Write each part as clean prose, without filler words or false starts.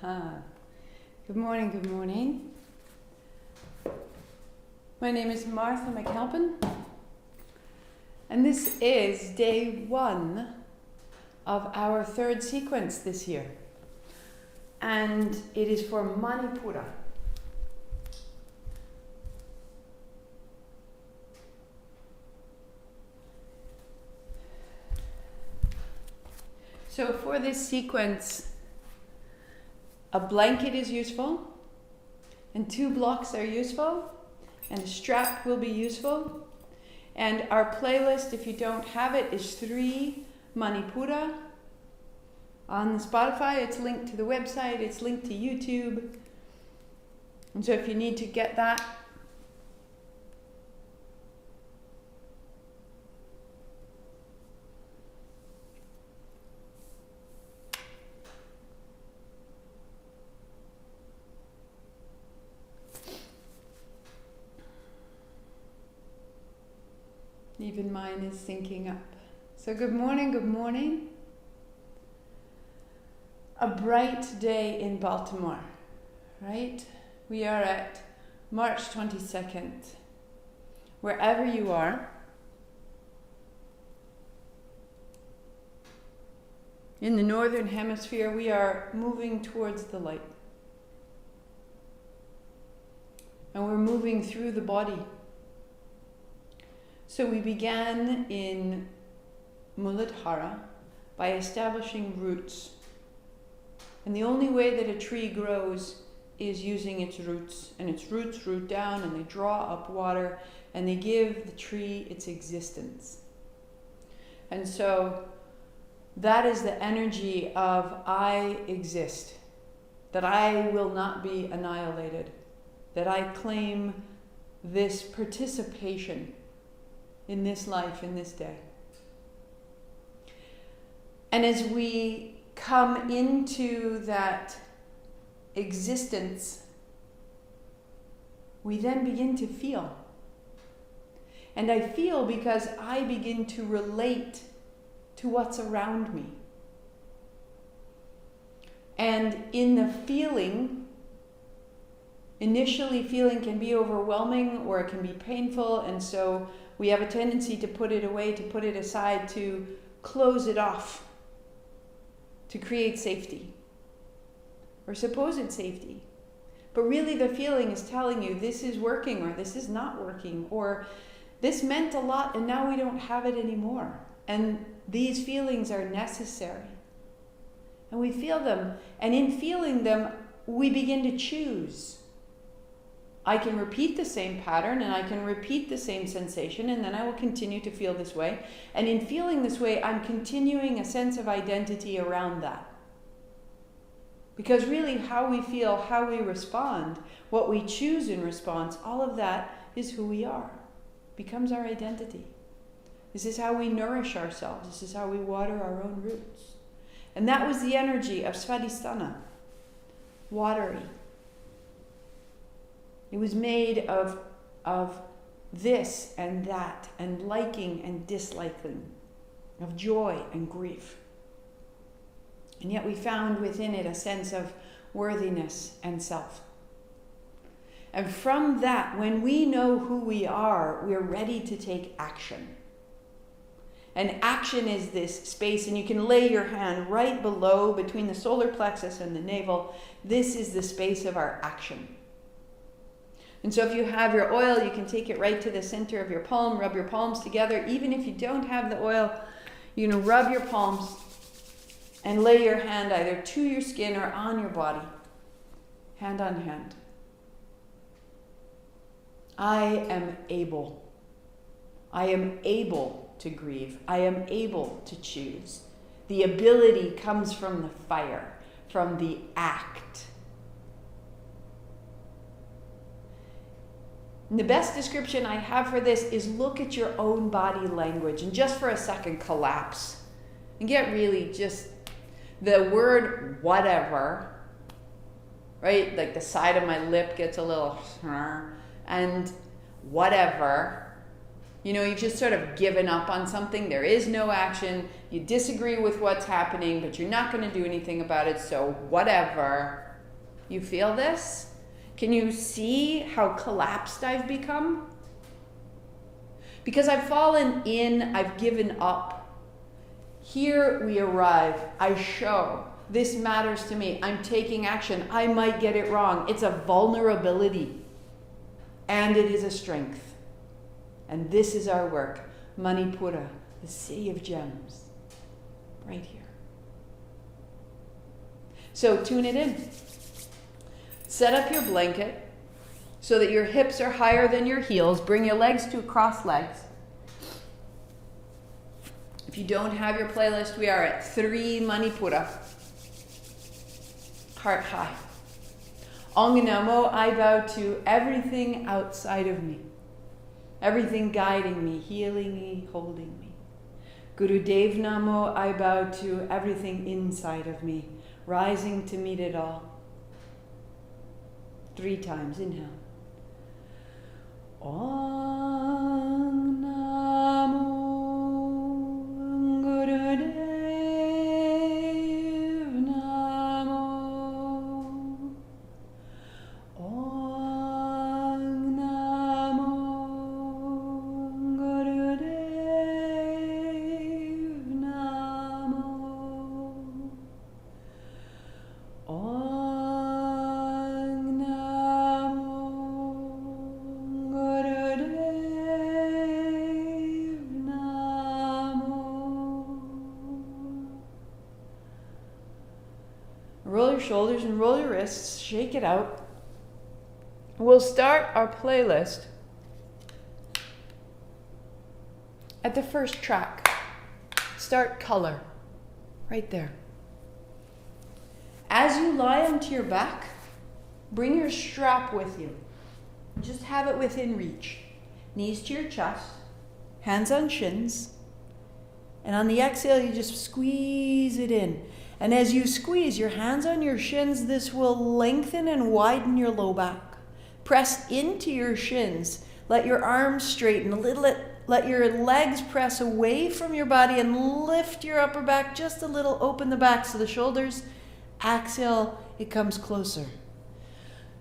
Good morning, good morning. My name is Martha McAlpin, and this is day 1 of our 3rd sequence this year. And it is for Manipura. So for this sequence, a blanket is useful, and 2 blocks are useful, and a strap will be useful. And our playlist, if you don't have it, is 3 Manipura on the Spotify. It's linked to the website, it's linked to YouTube. And so if you need to get that, even mine is syncing up. So good morning, good morning. A bright day in Baltimore, right? We are at March 22nd. Wherever you are, in the northern hemisphere, we are moving towards the light. And we're moving through the body. So we began in Muladhara by establishing roots. And the only way that a tree grows is using its roots. And its roots root down and they draw up water and they give the tree its existence. And so that is the energy of I exist, that I will not be annihilated, that I claim this participation in this life, in this day. And as we come into that existence, we then begin to feel. And I feel because I begin to relate to what's around me. And in the feeling, initially feeling can be overwhelming or it can be painful, and so we have a tendency to put it away, to put it aside, to close it off, to create safety, or supposed safety. But really the feeling is telling you this is working or this is not working, or this meant a lot and now we don't have it anymore. And these feelings are necessary. And we feel them, and in feeling them, we begin to choose. I can repeat the same pattern and I can repeat the same sensation, and then I will continue to feel this way. And in feeling this way, I'm continuing a sense of identity around that. Because really how we feel, how we respond, what we choose in response, all of that is who we are, becomes our identity. This is how we nourish ourselves. This is how we water our own roots. And that was the energy of Svadhisthana, watery. It was made of this and that, and liking and disliking, of joy and grief. And yet we found within it a sense of worthiness and self. And from that, when we know who we are, we're ready to take action. And action is this space, and you can lay your hand right below, between the solar plexus and the navel. This is the space of our action. And so if you have your oil, you can take it right to the center of your palm, rub your palms together. Even if you don't have the oil, rub your palms and lay your hand either to your skin or on your body, hand on hand. I am able. I am able to grieve. I am able to choose. The ability comes from the fire, from the act. And the best description I have for this is look at your own body language and just for a second collapse and get really just the word whatever, right? Like the side of my lip gets a little, and whatever. You've just sort of given up on something. There is no action. You disagree with what's happening, but you're not going to do anything about it, so whatever. You feel this? Can you see how collapsed I've become? Because I've fallen in, I've given up. Here we arrive. I show. This matters to me. I'm taking action. I might get it wrong. It's a vulnerability. And it is a strength. And this is our work. Manipura, the city of gems. Right here. So tune it in. Set up your blanket so that your hips are higher than your heels. Bring your legs to cross legs. If you don't have your playlist, we are at 3 Manipura. Heart high. Ong Namo, I bow to everything outside of me. Everything guiding me, healing me, holding me. Guru Dev Namo, I bow to everything inside of me, rising to meet it all. 3 times, inhale. Om Namo Guru Dev Namo. Om Namo Guru Dev Namo. Roll your shoulders and roll your wrists, shake it out. We'll start our playlist at the first track. Start color, right there. As you lie onto your back, bring your strap with you. Just have it within reach. Knees to your chest, hands on shins. And on the exhale, you just squeeze it in. And as you squeeze your hands on your shins, this will lengthen and widen your low back. Press into your shins. Let your arms straighten a little. Let your legs press away from your body and lift your upper back just a little. Open the back so the shoulders. Exhale, it comes closer.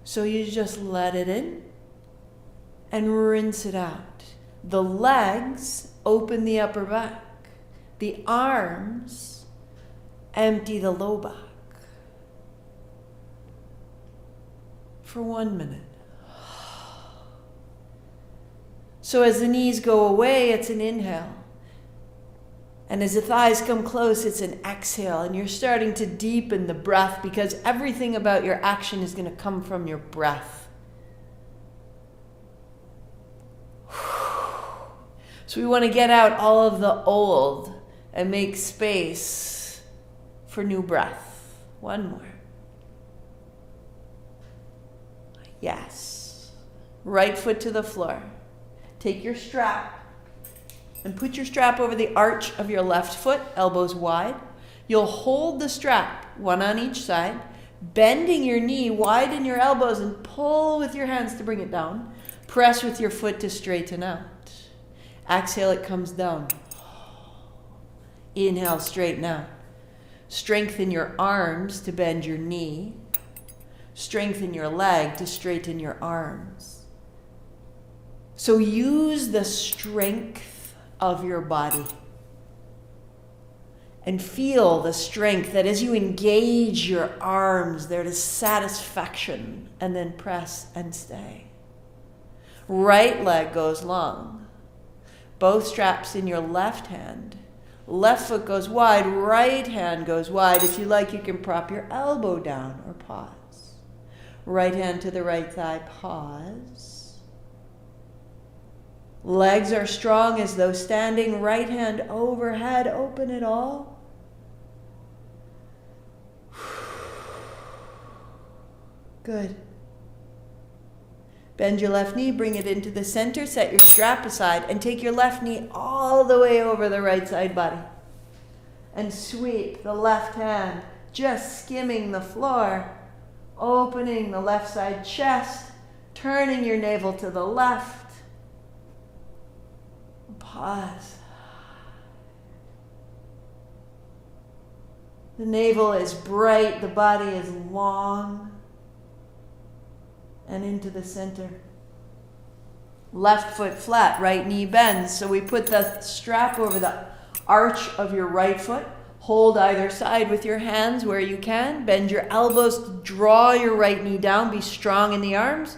So you just let it in and rinse it out. The legs open the upper back. The arms empty the low back. For 1 minute. So as the knees go away, it's an inhale. And as the thighs come close, it's an exhale. And you're starting to deepen the breath because everything about your action is going to come from your breath. So we want to get out all of the old and make space for new breath. 1 more. Yes. Right foot to the floor. Take your strap and put your strap over the arch of your left foot, elbows wide. You'll hold the strap, one on each side, bending your knee, widen your elbows, and pull with your hands to bring it down. Press with your foot to straighten out. Exhale, it comes down. Inhale, straighten out. Strengthen your arms to bend your knee. Strengthen your leg to straighten your arms. So use the strength of your body. And feel the strength that as you engage your arms, there's a satisfaction. And then press and stay. Right leg goes long. Both straps in your left hand. Left foot goes wide, right hand goes wide. If you like, you can prop your elbow down or pause. Right hand to the right thigh, pause. Legs are strong as though standing, right hand overhead, open it all. Good. Bend your left knee, bring it into the center, set your strap aside, and take your left knee all the way over the right side body. And sweep the left hand, just skimming the floor, opening the left side chest, turning your navel to the left. Pause. The navel is bright, the body is long. and into the center. Left foot flat, right knee bends. So we put the strap over the arch of your right foot. Hold either side with your hands where you can. Bend your elbows, draw your right knee down. Be strong in the arms.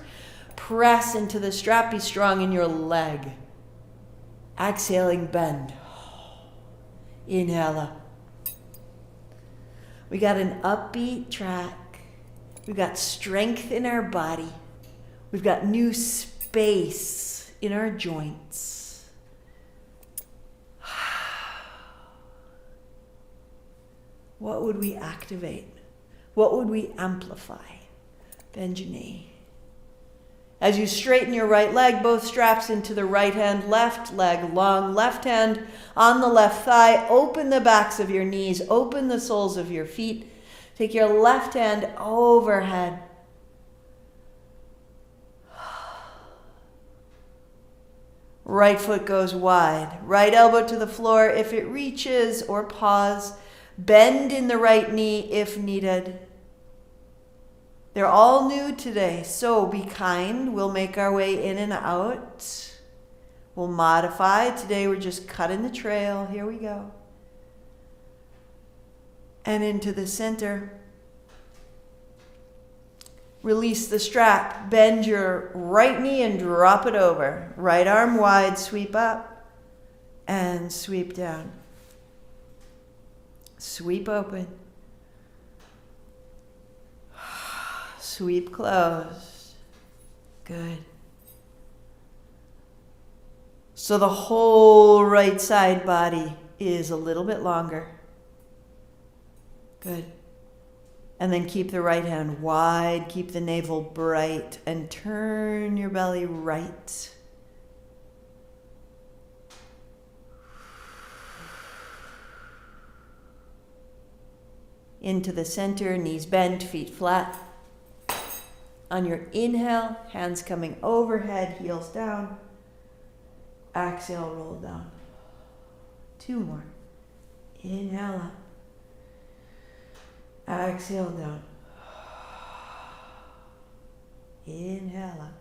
Press into the strap, be strong in your leg. Exhaling, bend. Inhale up. We got an upbeat track. We've got strength in our body. We've got new space in our joints. What would we activate? What would we amplify? Bend your knee. As you straighten your right leg, both straps into the right hand, left leg, long left hand on the left thigh. Open the backs of your knees, open the soles of your feet. Take your left hand overhead. Right foot goes wide. Right elbow to the floor if it reaches, or pause. Bend in the right knee if needed. They're all new today, so be kind. We'll make our way in and out. We'll modify. Today we're just cutting the trail. Here we go. And into the center. Release the strap. Bend your right knee and drop it over. Right arm wide, sweep up and sweep down. Sweep open. Sweep closed. Good. So the whole right side body is a little bit longer. Good. And then keep the right hand wide, keep the navel bright, and turn your belly right. Into the center, knees bent, feet flat. On your inhale, hands coming overhead, heels down. Exhale, roll down. 2 more. Inhale up. Exhale down. Inhale up.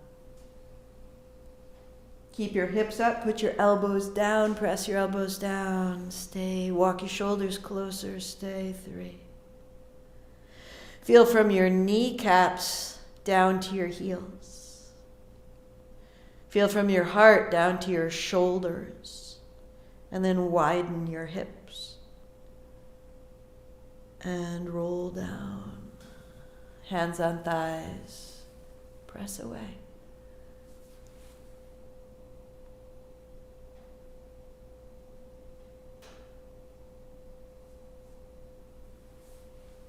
Keep your hips up, put your elbows down, press your elbows down. Stay, walk your shoulders closer, stay. 3. Feel from your kneecaps down to your heels. Feel from your heart down to your shoulders. And then widen your hips. And roll down. Hands on thighs. Press away.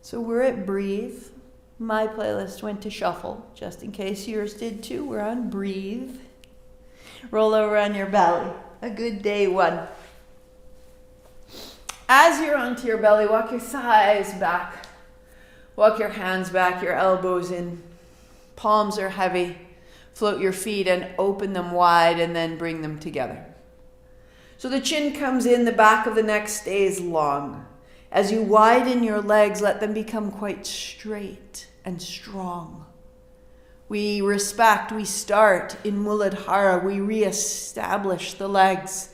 So we're at breathe. My playlist went to shuffle, just in case yours did too. We're on breathe. Roll over on your belly. A good day 1. As you're onto your belly, walk your thighs back. Walk your hands back, your elbows in. Palms are heavy. Float your feet and open them wide and then bring them together. So the chin comes in, the back of the neck stays long. As you widen your legs, let them become quite straight and strong. We respect, we start in Muladhara, we reestablish the legs.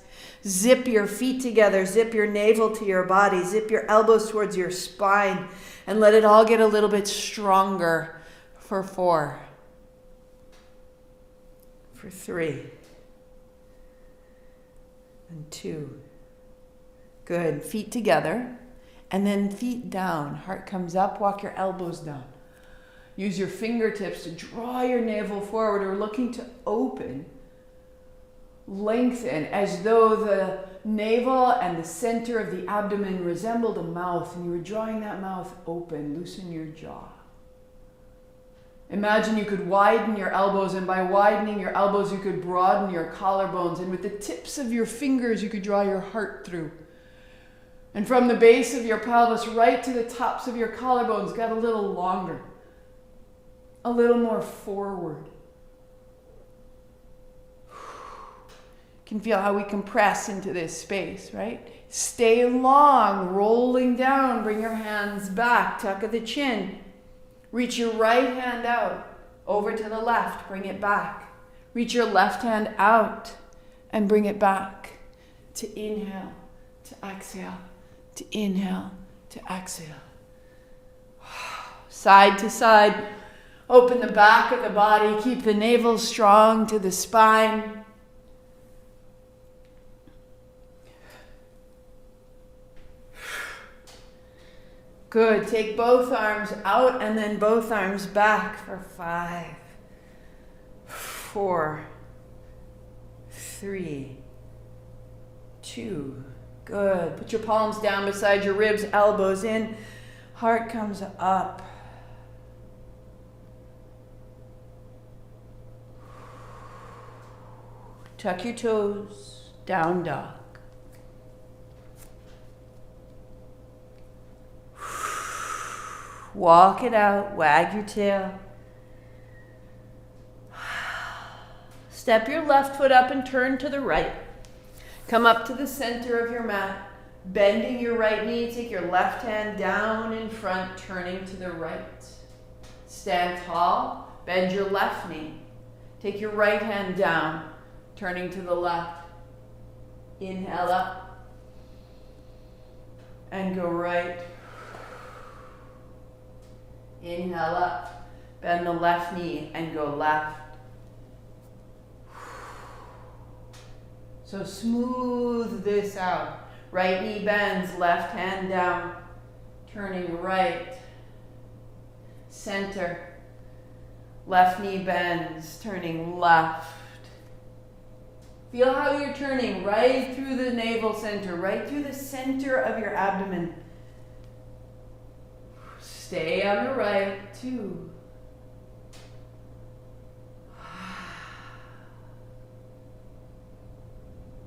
Zip your feet together, zip your navel to your body, zip your elbows towards your spine, and let it all get a little bit stronger for 4. For 3. And 2. Good, feet together. And then feet down, heart comes up, walk your elbows down. Use your fingertips to draw your navel forward. We're looking to open, lengthen, as though the navel and the center of the abdomen resembled a mouth, and you were drawing that mouth open. Loosen your jaw. Imagine you could widen your elbows, and by widening your elbows, you could broaden your collarbones, and with the tips of your fingers, you could draw your heart through. And from the base of your pelvis right to the tops of your collarbones, got a little longer, a little more forward. You can feel how we compress into this space, right? Stay long, rolling down, bring your hands back, tuck at the chin. Reach your right hand out. Over to the left, bring it back. Reach your left hand out and bring it back. To inhale, to exhale, to inhale, to exhale. Side to side. Open the back of the body. Keep the navel strong to the spine. Good. Take both arms out and then both arms back for 5, 4, 3, 2. Good. Put your palms down beside your ribs, elbows in. Heart comes up. Tuck your toes. Down dog. Walk it out, wag your tail. Step your left foot up and turn to the right. Come up to the center of your mat, bending your right knee. Take your left hand down in front, turning to the right. Stand tall, bend your left knee. Take your right hand down, turning to the left. Inhale up and go right. Inhale up, bend the left knee and go left. So smooth this out. Right knee bends, left hand down, turning right. Center. Left knee bends, turning left. Feel how you're turning right through the navel center, right through the center of your abdomen. Stay on the right, 2.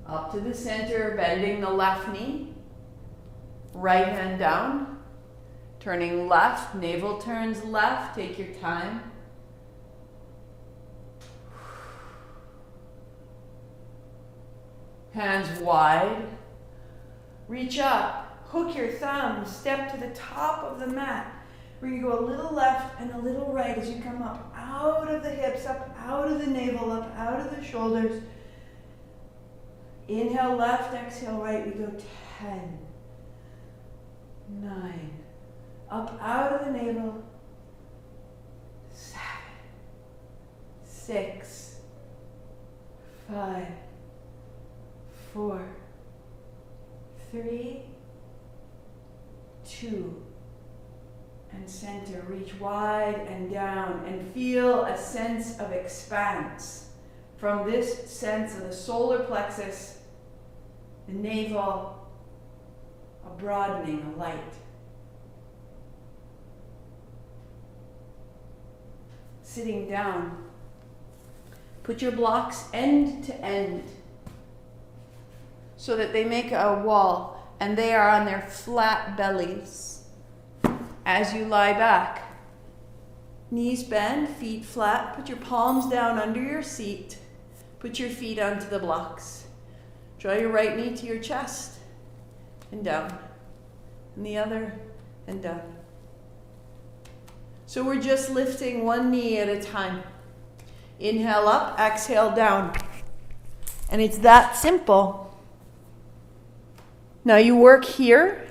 Up to the center, bending the left knee. Right hand down. Turning left, navel turns left. Take your time. Hands wide. Reach up. Hook your thumbs. Step to the top of the mat. We're going to go a little left and a little right as you come up out of the hips, up out of the navel, up out of the shoulders. Inhale left, exhale right. We go 10, 9, up out of the navel. 7, 6, 5, 4, 3, 2, and center. Reach wide and down and feel a sense of expanse from this sense of the solar plexus, the navel, a broadening, a light. Sitting down, put your blocks end to end so that they make a wall and they are on their flat bellies. As you lie back, knees bend, feet flat, put your palms down under your seat, put your feet onto the blocks. Draw your right knee to your chest and down, and the other and down. So we're just lifting one knee at a time. Inhale up, exhale down. And it's that simple. Now you work here,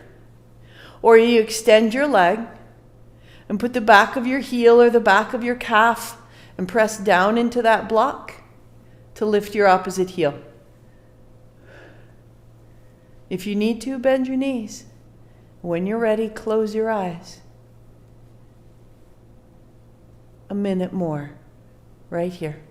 or you extend your leg and put the back of your heel or the back of your calf and press down into that block to lift your opposite heel. If you need to, bend your knees. When you're ready, close your eyes. A minute more, right here.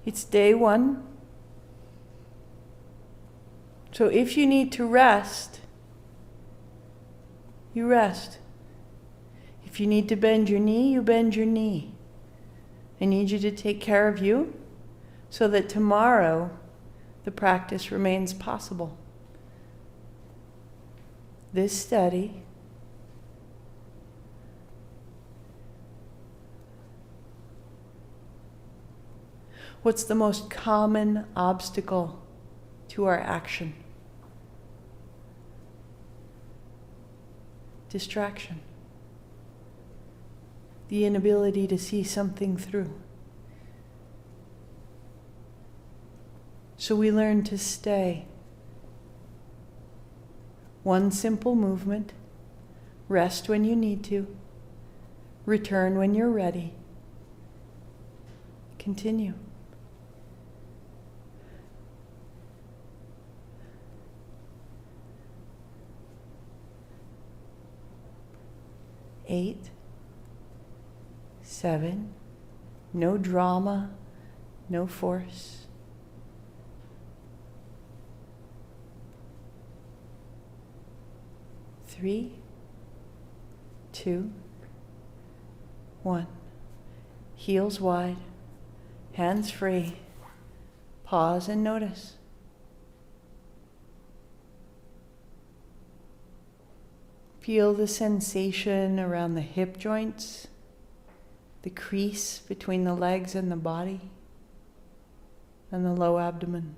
It's day 1. So if you need to rest, you rest. If you need to bend your knee, you bend your knee. I need you to take care of you so that tomorrow the practice remains possible. This study what's the most common obstacle to our action? Distraction. The inability to see something through. So we learn to stay. One simple movement. Rest when you need to. Return when you're ready. Continue. Eight, 7, no drama, no force. 3, 2, 1. Heels wide, hands free. Pause and notice. Feel the sensation around the hip joints, the crease between the legs and the body, and the low abdomen.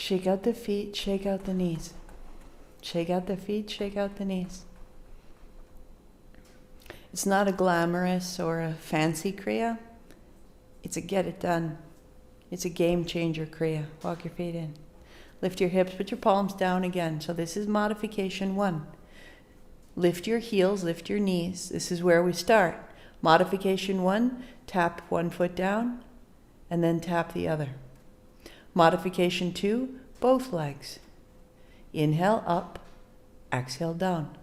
Shake out the feet, shake out the knees. Shake out the feet, shake out the knees. It's not a glamorous or a fancy Kriya. It's a get it done. It's a game changer Kriya. Walk your feet in. Lift your hips, put your palms down again. So this is modification 1. Lift your heels, lift your knees. This is where we start. Modification 1, tap one foot down and then tap the other. Modification 2, both legs. Inhale up, exhale down.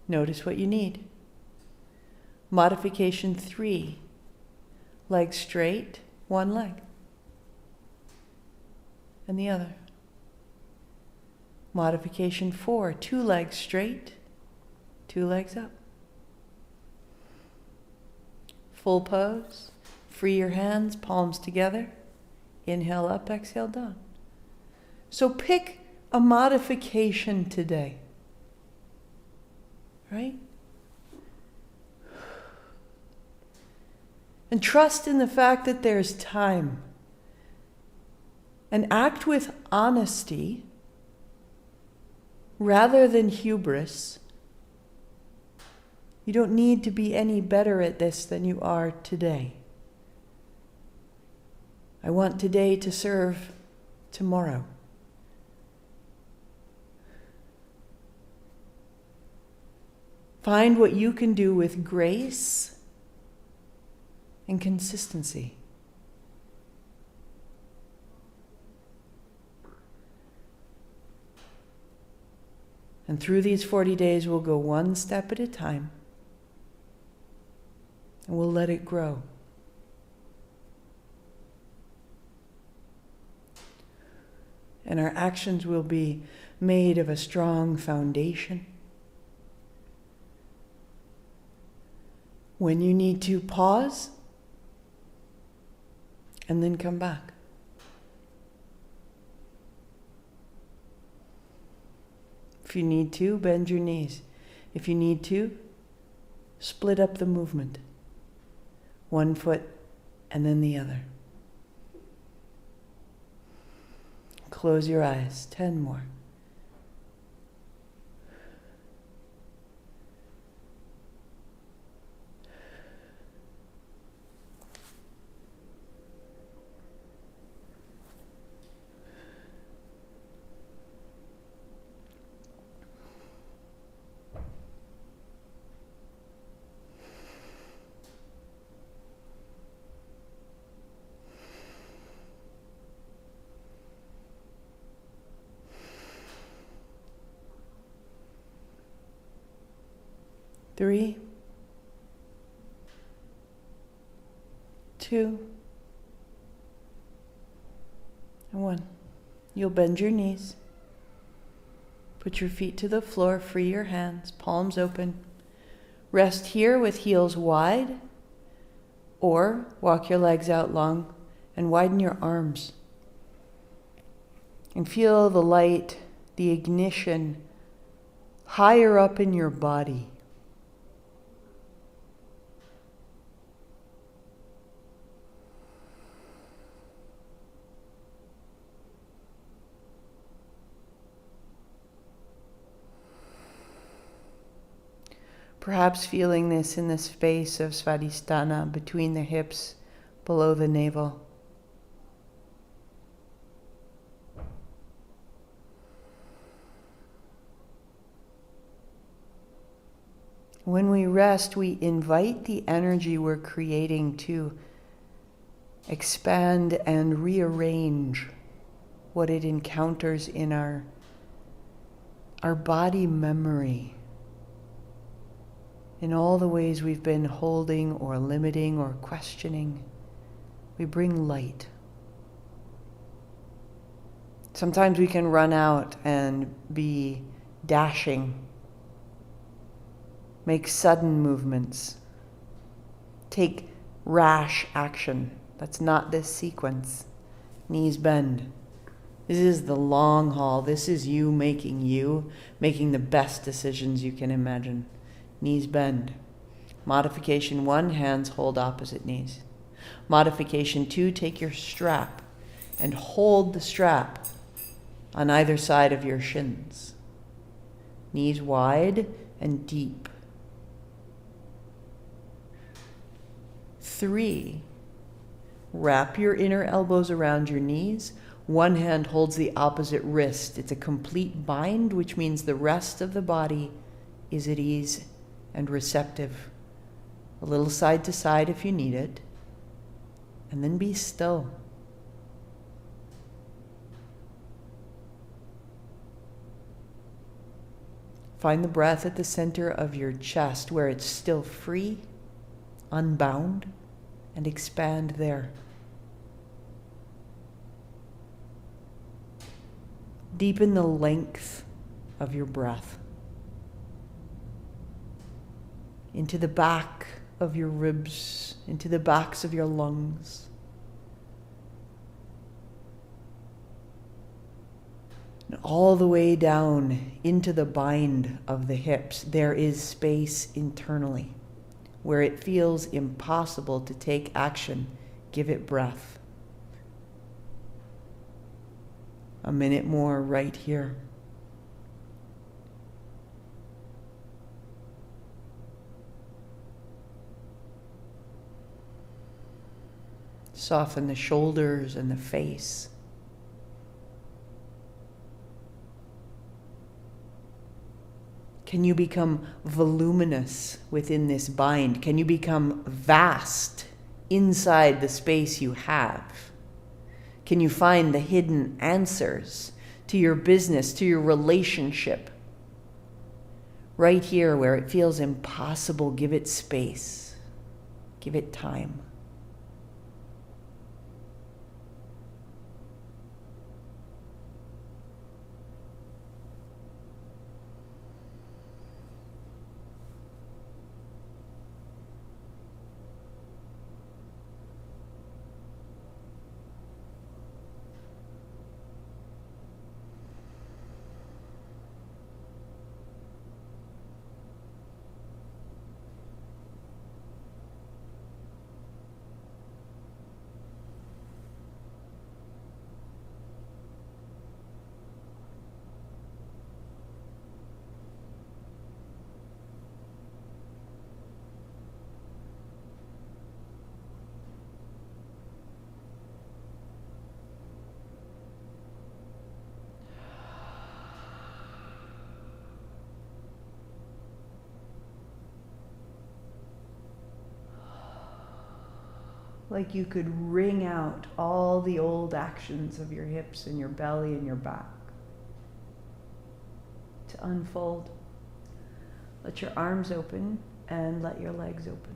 Notice what you need. Modification 3, legs straight, one leg, and the other. Modification 4, 2 legs straight, 2 legs up. Full pose. Free your hands, palms together. Inhale up, exhale down. So pick a modification today. Right? And trust in the fact that there's time. And act with honesty rather than hubris. You don't need to be any better at this than you are today. I want today to serve tomorrow. Find what you can do with grace and consistency. And through these 40 days, we'll go one step at a time, and we'll let it grow. And our actions will be made of a strong foundation. When you need to, pause and then come back. If you need to, bend your knees. If you need to, split up the movement. One foot and then the other. Close your eyes. 10 more. 3, 2, and 1. You'll bend your knees. Put your feet to the floor, free your hands, palms open. Rest here with heels wide, or walk your legs out long and widen your arms. And feel the light, the ignition, higher up in your body. Perhaps feeling this in the space of Svadhisthana, between the hips, below the navel. When we rest, we invite the energy we're creating to expand and rearrange what it encounters in our body memory. In all the ways we've been holding or limiting or questioning, we bring light. Sometimes we can run out and be dashing, make sudden movements, take rash action. That's not this sequence. Knees bend. This is the long haul. This is you making the best decisions you can imagine. Knees bend. Modification 1, hands hold opposite knees. Modification 2, take your strap and hold the strap on either side of your shins. Knees wide and deep. 3, wrap your inner elbows around your knees. One hand holds the opposite wrist. It's a complete bind, which means the rest of the body is at ease and receptive. A little side to side if you need it. And then be still. Find the breath at the center of your chest where it's still free, unbound, and expand there. Deepen the length of your breath into the back of your ribs, into the backs of your lungs. And all the way down into the bind of the hips, there is space internally. Where it feels impossible to take action, give it breath. A minute more right here. Soften the shoulders and the face. Can you become voluminous within this bind? Can you become vast inside the space you have? Can you find the hidden answers to your business, to your relationship? Right here where it feels impossible, give it space. Give it time. Like you could wring out all the old actions of your hips and your belly and your back to unfold. Let your arms open and let your legs open.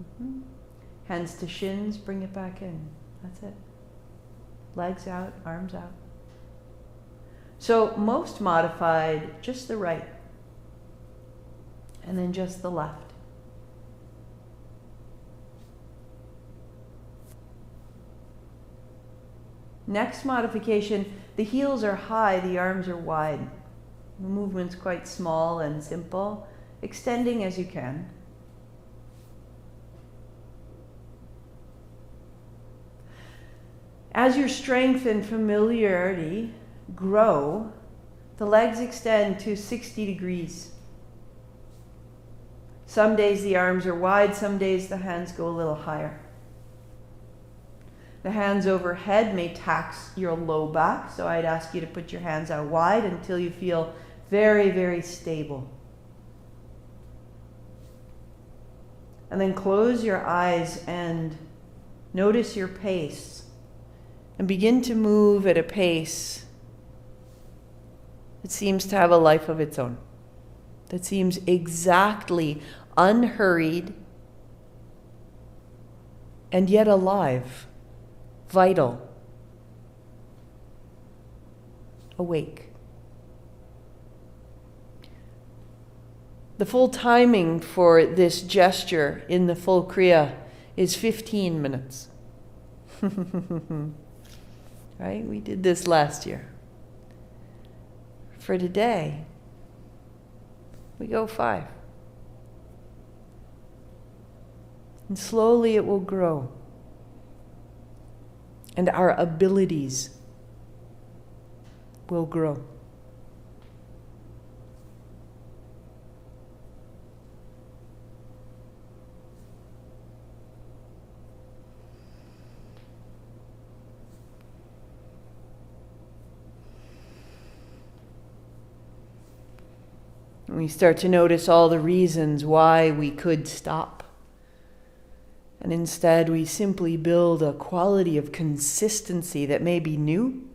Mm-hmm. Hands to shins, bring it back in. That's it. Legs out, arms out. So most modified, just the right. And then just the left. Next modification, the heels are high, the arms are wide. The movement's quite small and simple, extending as you can. As your strength and familiarity grow, the legs extend to 60 degrees. Some days the arms are wide, some days the hands go a little higher. The hands overhead may tax your low back, so I'd ask you to put your hands out wide until you feel very, very stable. And then close your eyes and notice your pace. And begin to move at a pace that seems to have a life of its own. That seems exactly unhurried and yet alive, vital, awake. The full timing for this gesture in the full Kriya is 15 minutes. Right? We did this last year. For today, we go 5. And slowly it will grow. And our abilities will grow. We start to notice all the reasons why we could stop. And instead, we simply build a quality of consistency that may be new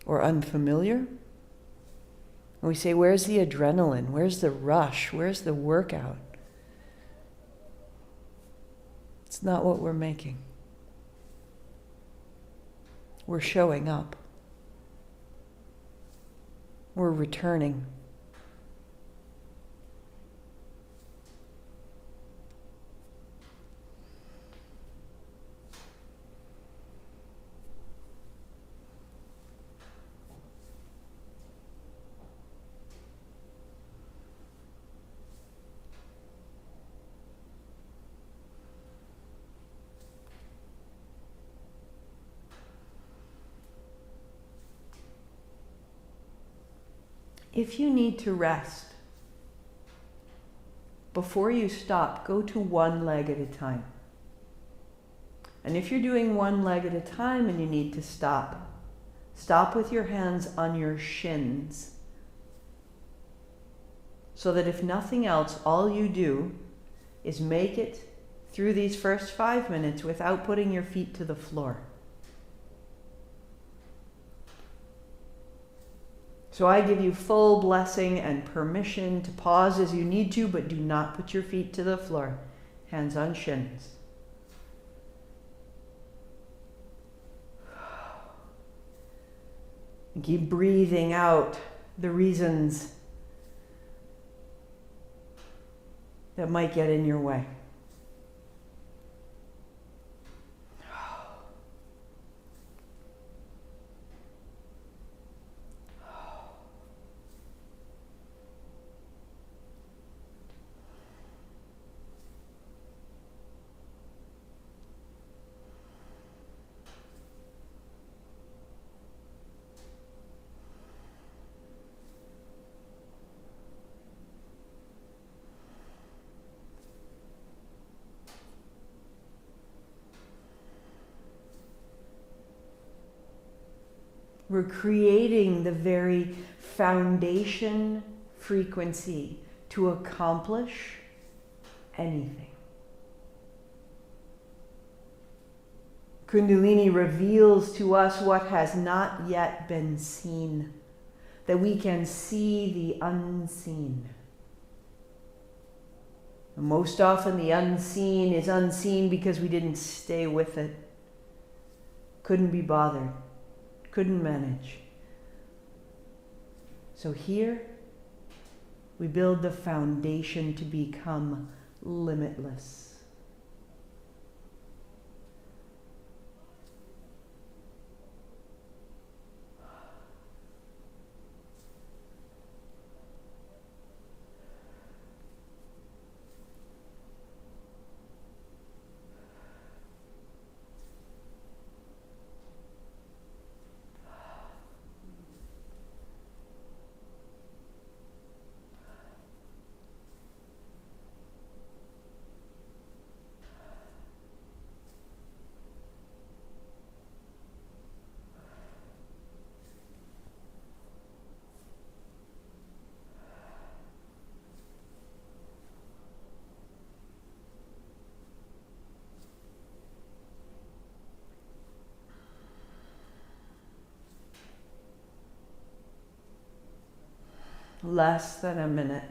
or unfamiliar. And we say, where's the adrenaline? Where's the rush? Where's the workout? It's not what we're making. We're showing up. We're returning. If you need to rest, before you stop, go to one leg at a time. And if you're doing one leg at a time and you need to stop, stop with your hands on your shins. So that if nothing else, all you do is make it through these first 5 minutes without putting your feet to the floor. So I give you full blessing and permission to pause as you need to, but do not put your feet to the floor. Hands on shins. Keep breathing out the reasons that might get in your way. We're creating the very foundation frequency to accomplish anything. Kundalini reveals to us what has not yet been seen, that we can see the unseen. Most often the unseen is unseen because we didn't stay with it. Couldn't be bothered. Couldn't manage. So here, we build the foundation to become limitless. Less than a minute.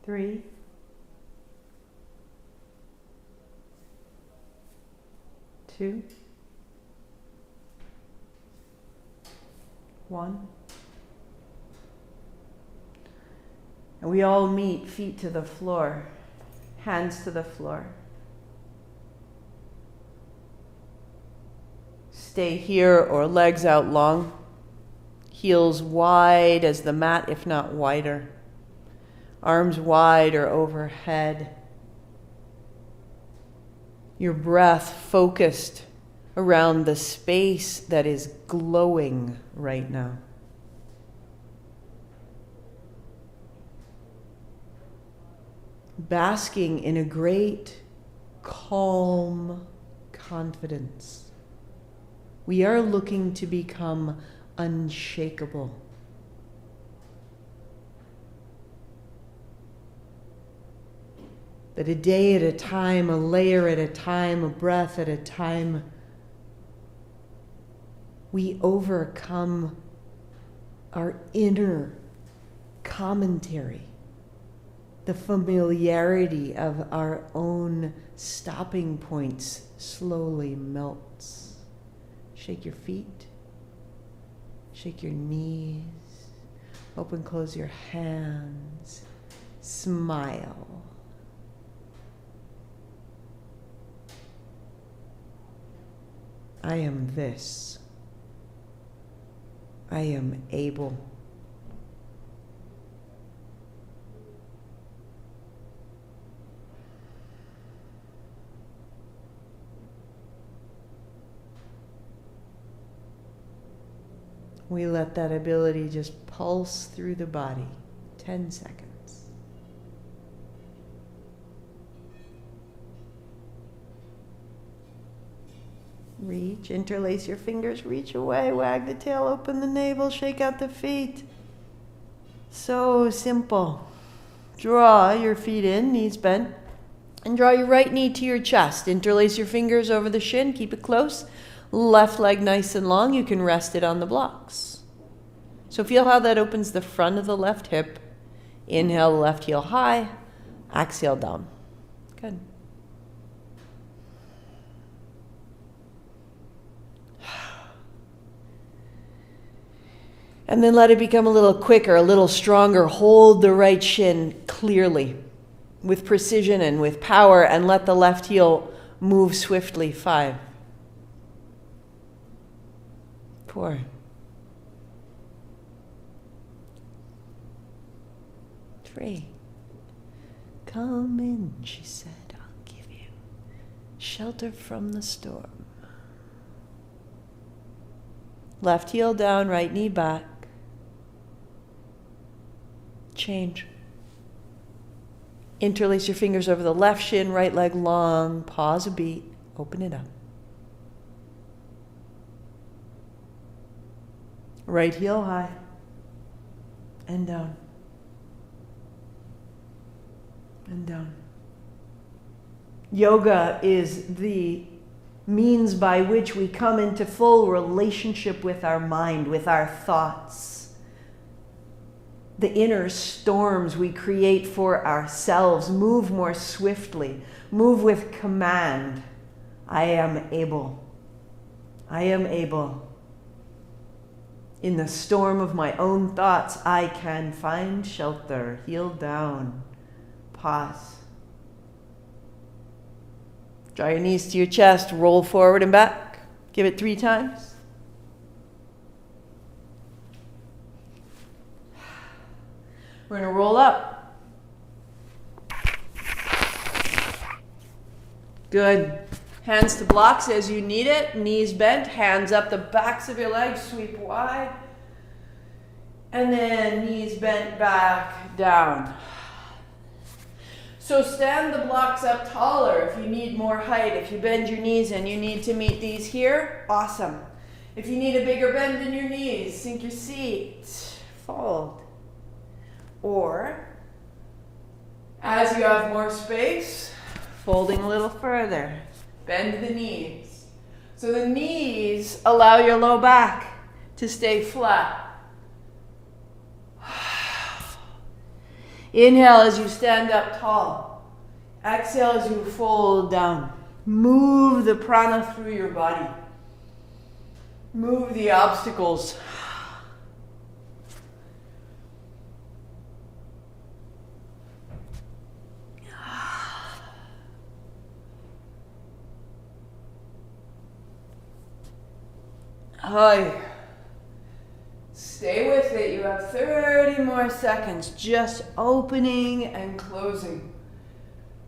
Three, two, one. And we all meet, feet to the floor, hands to the floor. Stay here or legs out long, heels wide as the mat, if not wider. Arms wide or overhead. Your breath focused around the space that is glowing right now. Basking in a great, calm confidence. We are looking to become unshakable. That a day at a time, a layer at a time, a breath at a time, we overcome our inner commentary, the familiarity of our own stopping points slowly melts. Shake your feet, shake your knees, open, close your hands, smile. I am this. I am able. We let that ability just pulse through the body. 10 seconds. Reach, interlace your fingers, reach away, wag the tail, open the navel, shake out the feet. So simple. Draw your feet in, knees bent, and draw your right knee to your chest. Interlace your fingers over the shin, keep it close. Left leg nice and long, you can rest it on the blocks. So feel how that opens the front of the left hip. Inhale, left heel high, exhale down. Good. And then let it become a little quicker, a little stronger. Hold the right shin clearly, with precision and with power, and let the left heel move swiftly. 5, 4, 3. Come in, she said, I'll give you shelter from the storm. Left heel down, right knee back. Change. Interlace your fingers over the left shin, right leg long. Pause a beat. Open it up. Right heel high. And down. And down. Yoga is the means by which we come into full relationship with our mind, with our thoughts. The inner storms we create for ourselves move more swiftly, move with command. I am able. I am able. In the storm of my own thoughts, I can find shelter. Heel down. Pause. Draw your knees to your chest, roll forward and back. Give it 3 times. We're going to roll up. Good. Hands to blocks as you need it. Knees bent, hands up the backs of your legs, sweep wide. And then knees bent back, down. So stand the blocks up taller if you need more height. If you bend your knees and you need to meet these here, awesome. If you need a bigger bend in your knees, sink your seat, fold. Or, as you have more space, folding a little further, bend the knees. So the knees allow your low back to stay flat. Inhale as you stand up tall. Exhale as you fold down. Move the prana through your body. Move the obstacles. Hi. Stay with it. You have 30 more seconds. Just opening and closing.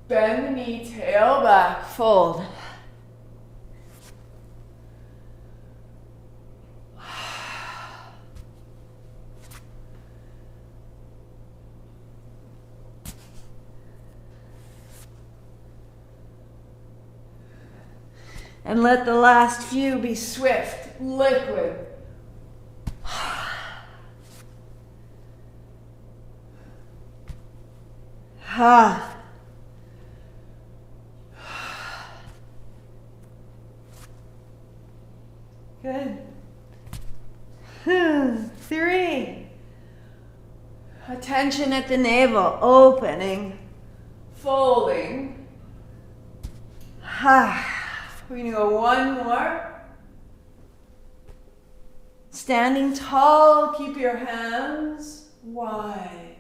Bend the knee, tail back, fold. And let the last few be swift, liquid. Good. 3. Attention at the navel, opening, folding. We're going to go one more. Standing tall, keep your hands wide.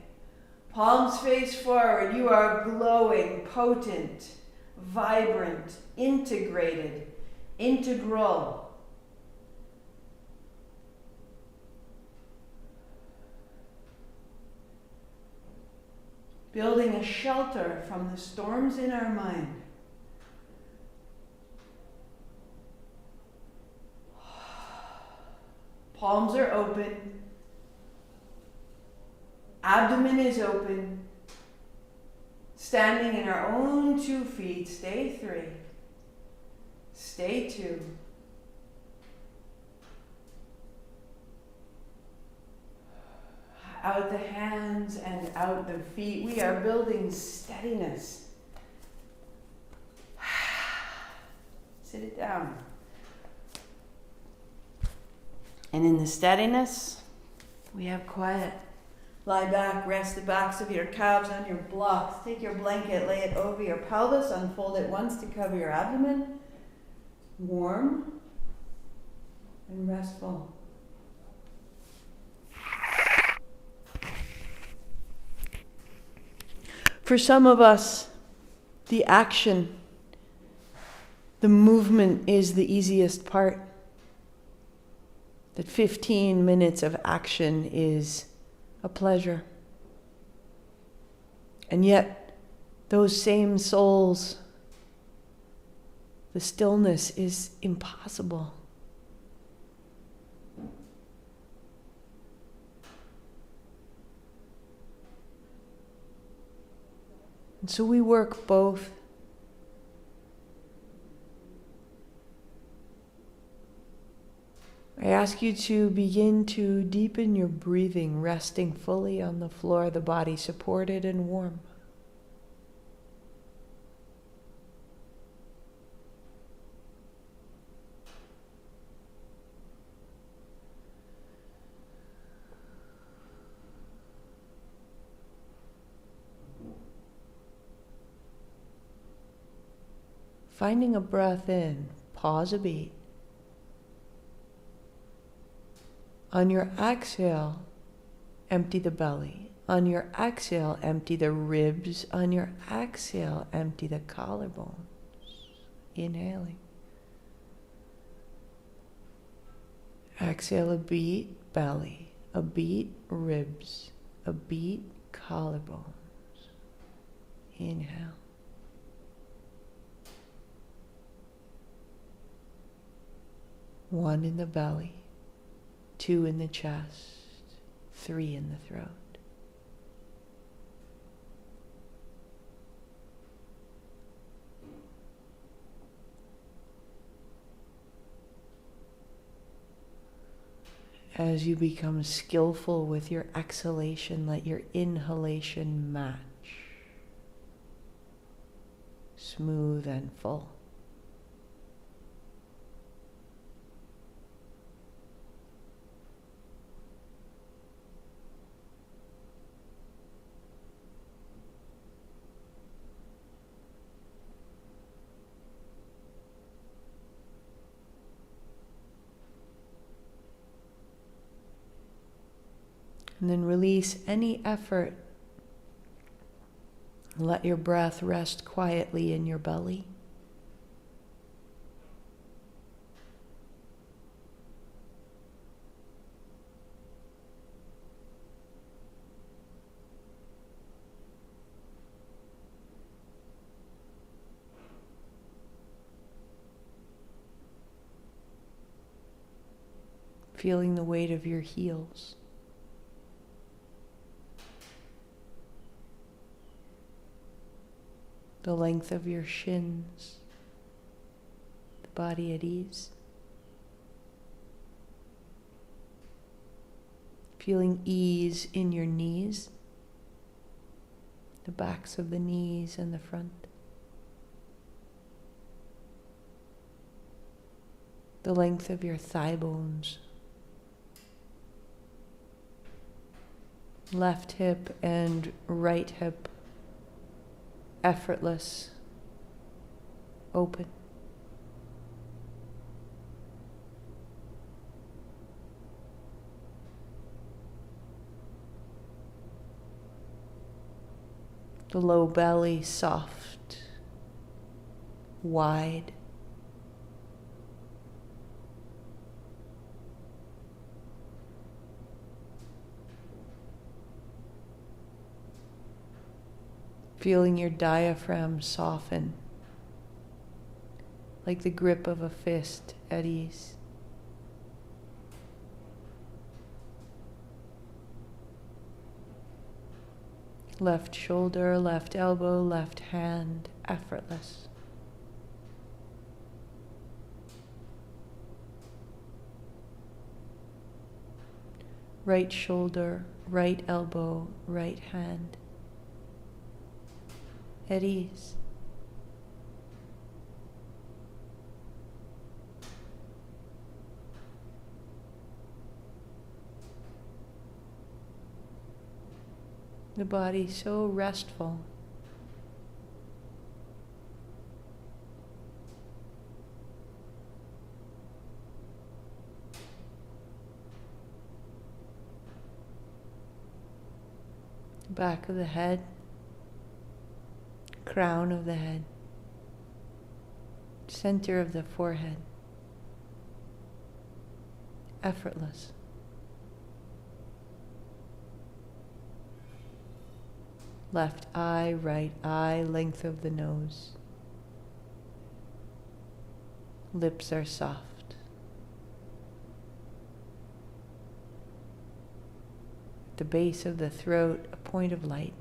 Palms face forward. You are glowing, potent, vibrant, integrated, integral. Building a shelter from the storms in our mind. Palms are open. Abdomen is open. Standing in our own 2 feet. Stay 3. Stay 2. Out the hands and out the feet. We are building steadiness. Sit it down. And in the steadiness, we have quiet. Lie back, rest the backs of your calves on your blocks. Take your blanket, lay it over your pelvis, unfold it once to cover your abdomen. Warm and restful. For some of us, the action, the movement is the easiest part. That 15 minutes of action is a pleasure. And yet, those same souls, the stillness is impossible. And so we work both. I ask you to begin to deepen your breathing, resting fully on the floor, the body supported and warm. Finding a breath in, pause a beat. On your exhale, empty the belly. On your exhale, empty the ribs. On your exhale, empty the collarbones. Inhaling. Exhale a beat, belly. A beat, ribs. A beat, collarbones. Inhale. One in the belly, 2 in the chest, 3 in the throat. As you become skillful with your exhalation, let your inhalation match. Smooth and full. And then release any effort. Let your breath rest quietly in your belly. Feeling the weight of your heels. The length of your shins, the body at ease. Feeling ease in your knees, the backs of the knees and the front. The length of your thigh bones. Left hip and right hip. Effortless, open. The low belly soft, wide. Feeling your diaphragm soften, like the grip of a fist at ease. Left shoulder, left elbow, left hand, effortless. Right shoulder, right elbow, right hand. At ease. The body so restful. Back of the head. Crown of the head, center of the forehead, effortless. Left eye, right eye, length of the nose. Lips are soft. At the base of the throat, a point of light.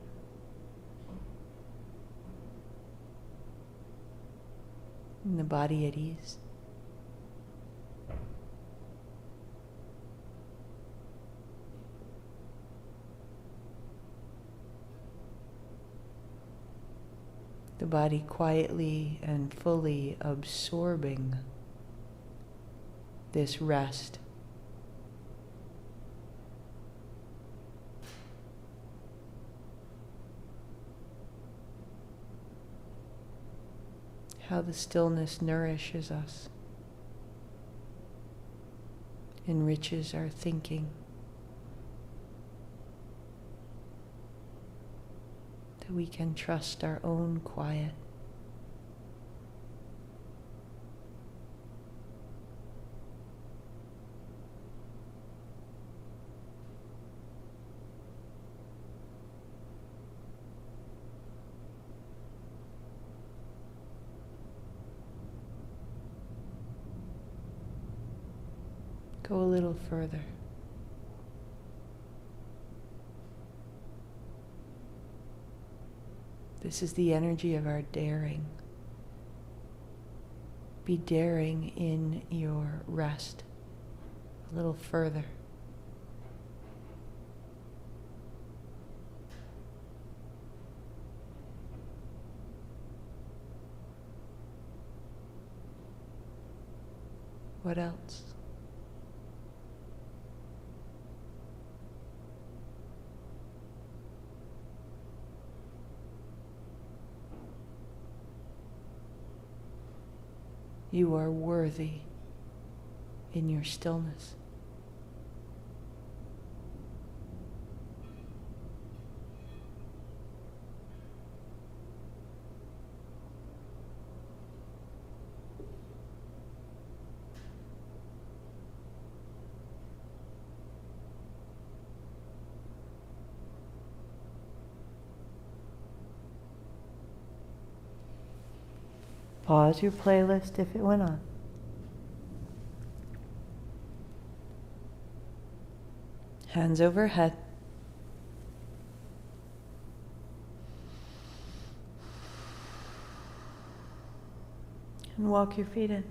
And the body at ease. The body quietly and fully absorbing this rest. How the stillness nourishes us, enriches our thinking, that we can trust our own quiet. Go a little further. This is the energy of our daring. Be daring in your rest. A little further. What else? You are worthy in your stillness. Pause your playlist if it went on. Hands overhead. And walk your feet in.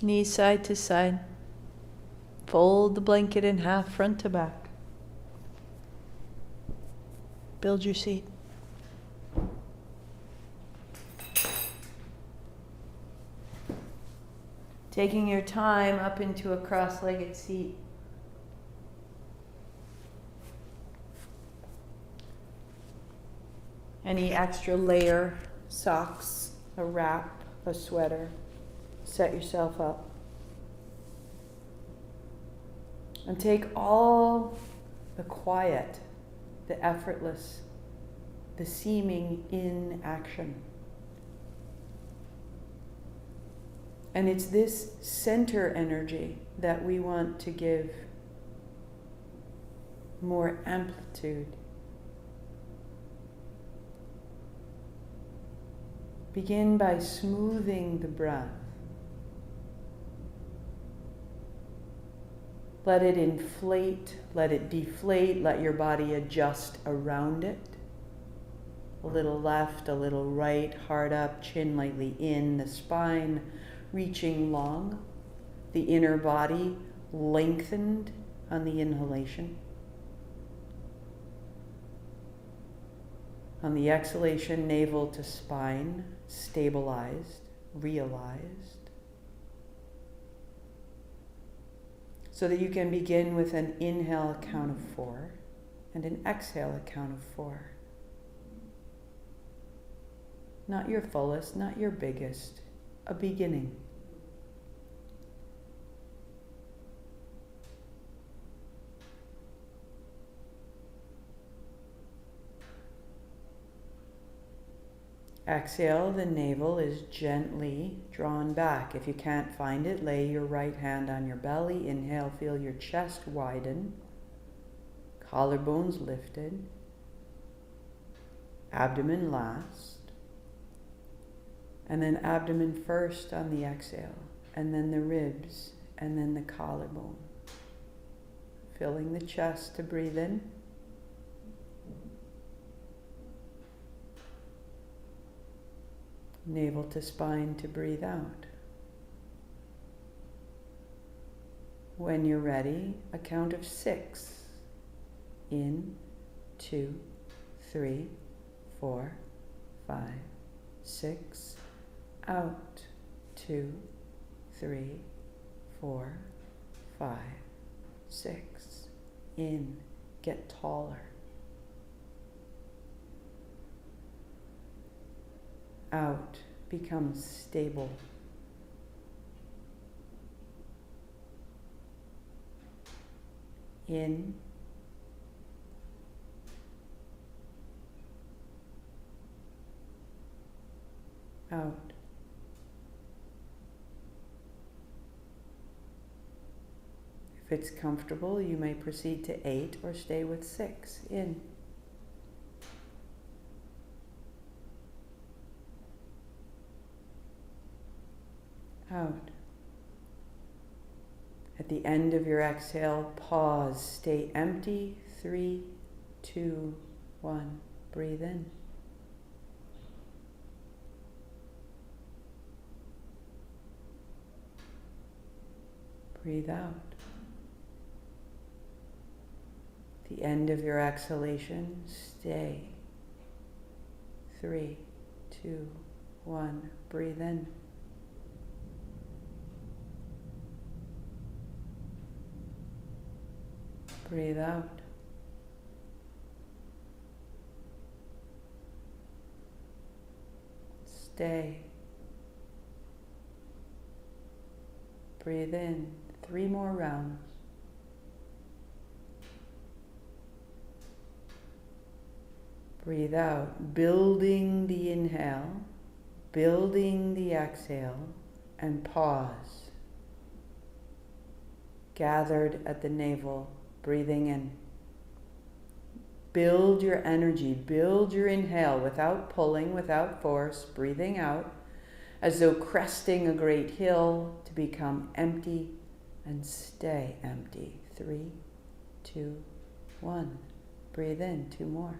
Knees side to side. Fold the blanket in half, front to back. Build your seat. Taking your time up into a cross-legged seat. Any extra layer, socks, a wrap, a sweater, set yourself up. And take all the quiet, the effortless, the seeming inaction. And it's this center energy that we want to give more amplitude. Begin by smoothing the breath. Let it inflate, let it deflate, let your body adjust around it. A little left, a little right, heart up, chin lightly in, the spine reaching long, the inner body lengthened on the inhalation. On the exhalation, navel to spine, stabilized, realized. So that you can begin with an inhale count of 4 and an exhale count of 4. Not your fullest, not your biggest, a beginning. Exhale, the navel is gently drawn back. If you can't find it, lay your right hand on your belly. Inhale, feel your chest widen, collarbones lifted, abdomen last, and then abdomen first on the exhale, and then the ribs, and then the collarbone. Filling the chest to breathe in. Navel to spine to breathe out. When you're ready, a count of 6. In, 2, 3, 4, 5, 6. Out, 2, 3, 4, 5, 6. In, get taller. Out, become stable. In, out. If it's comfortable, you may proceed to 8 or stay with 6. In. Out. At the end of your exhale, pause. Stay empty. 3, 2, 1. Breathe in. Breathe out. At the end of your exhalation, stay. 3, 2, 1. Breathe in. Breathe out. Stay. Breathe in. 3 more rounds. Breathe out, building the inhale, building the exhale, and pause. Gathered at the navel, breathing in. Build your energy, build your inhale without pulling, without force, breathing out as though cresting a great hill to become empty and stay empty. 3, 2, 1. Breathe in, 2 more.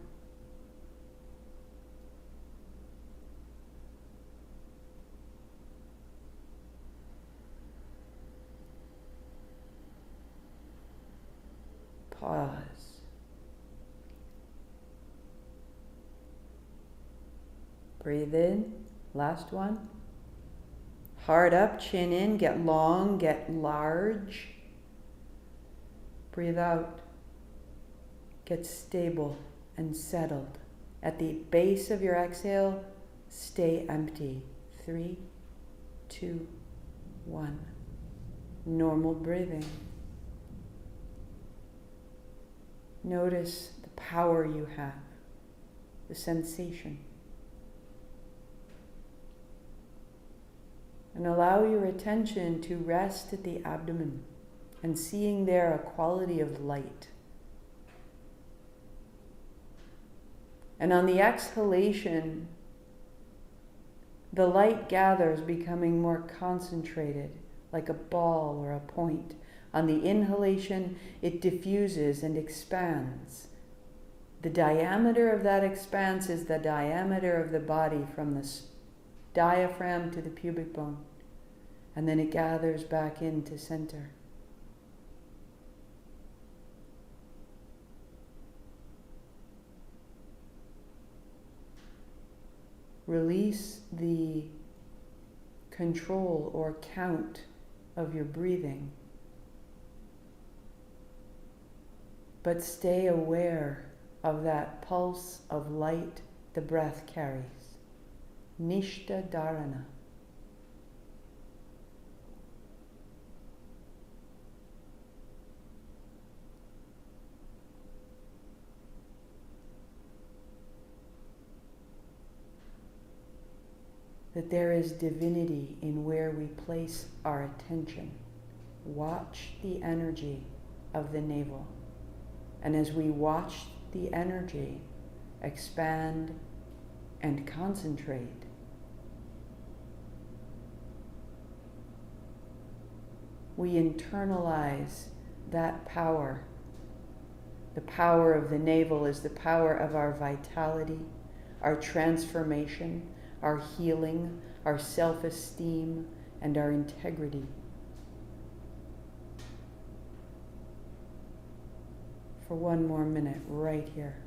Pause. Breathe in. Last one. Heart up, chin in, get long, get large. Breathe out. Get stable and settled. At the base of your exhale, stay empty. 3, 2, 1. Normal breathing. Notice the power you have, the sensation. And allow your attention to rest at the abdomen and seeing there a quality of light. And on the exhalation, the light gathers, becoming more concentrated, like a ball or a point. On the inhalation, it diffuses and expands. The diameter of that expanse is the diameter of the body from the diaphragm to the pubic bone. And then it gathers back into center. Release the control or count of your breathing. But stay aware of that pulse of light the breath carries. Nishta dharana. that there is divinity in where we place our attention. Watch the energy of the navel. And as we watch the energy expand and concentrate, we internalize that power. The power of the navel is the power of our vitality, our transformation, our healing, our self-esteem, and our integrity. For one more minute, right here.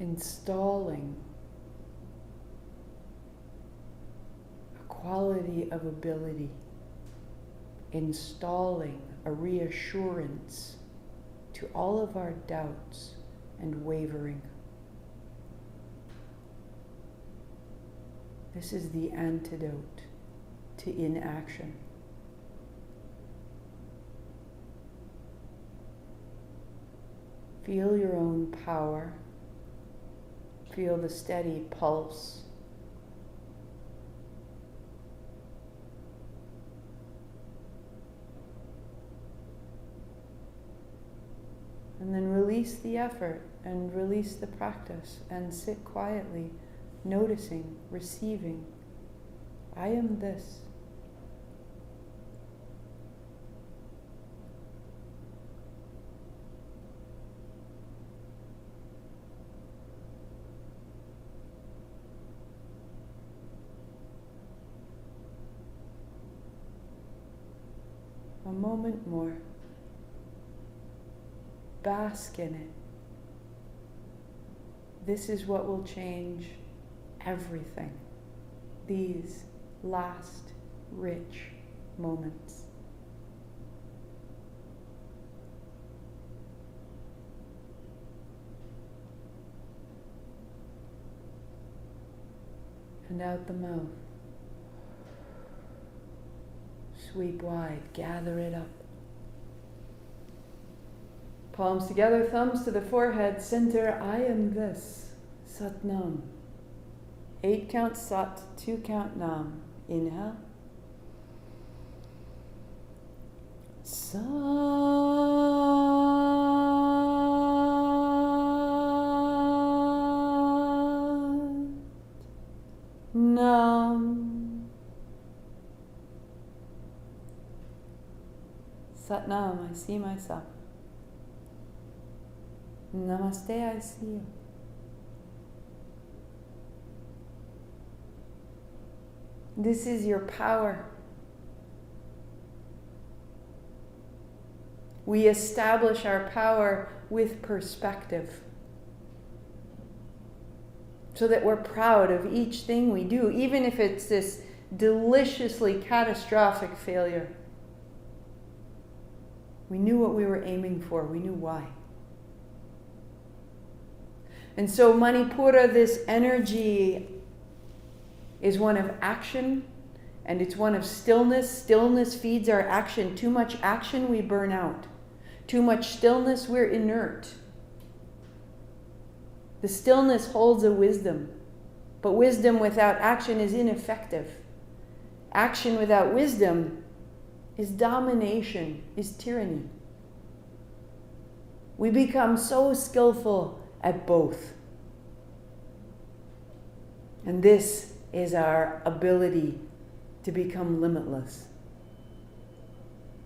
Installing a quality of ability, installing a reassurance to all of our doubts and wavering. This is the antidote to inaction. Feel your own power. Feel the steady pulse. And then release the effort and release the practice and sit quietly, noticing, receiving. I am this. A moment more. Bask in it. This is what will change everything. These last rich moments. And out the mouth. Sweep wide, gather it up. Palms together, thumbs to the forehead, center, I am this, Sat Nam. 8 count Sat, 2 count Nam. Inhale. Sat Nam. Sat Nam, I see myself. Namaste, I see you. This is your power. We establish our power with perspective, so that we're proud of each thing we do, even if it's this deliciously catastrophic failure. We knew what we were aiming for. We knew why. And so Manipura, this energy, is one of action, and it's one of stillness. Stillness feeds our action. Too much action, we burn out. Too much stillness, we're inert. The stillness holds a wisdom, but wisdom without action is ineffective. Action without wisdom is domination, is tyranny. We become so skillful at both. And this is our ability to become limitless.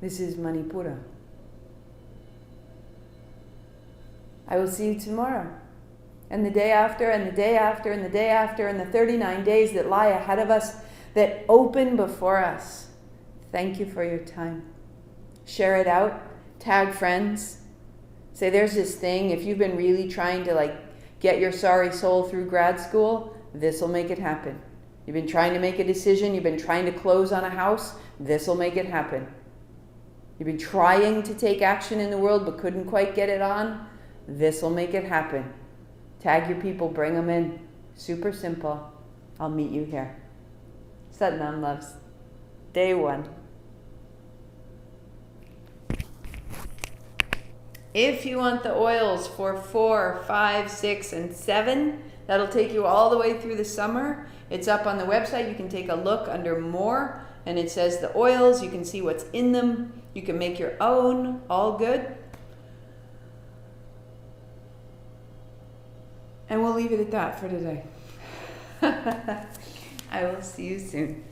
This is Manipura. I will see you tomorrow, and the day after, and the day after, and the day after, and the 39 days that lie ahead of us, that open before us. Thank you for your time. Share it out. Tag friends. Say there's this thing, if you've been really trying to get your sorry soul through grad school, this will make it happen. You've been trying to make a decision, you've been trying to close on a house, this will make it happen. You've been trying to take action in the world but couldn't quite get it on, this will make it happen. Tag your people, bring them in. Super simple. I'll meet you here. Satnam loves. Day 1. If you want the oils for 4, 5, 6, and 7, that'll take you all the way through the summer. It's up on the website. You can take a look under more, and it says the oils. You can see what's in them. You can make your own. All good. And we'll leave it at that for today. I will see you soon.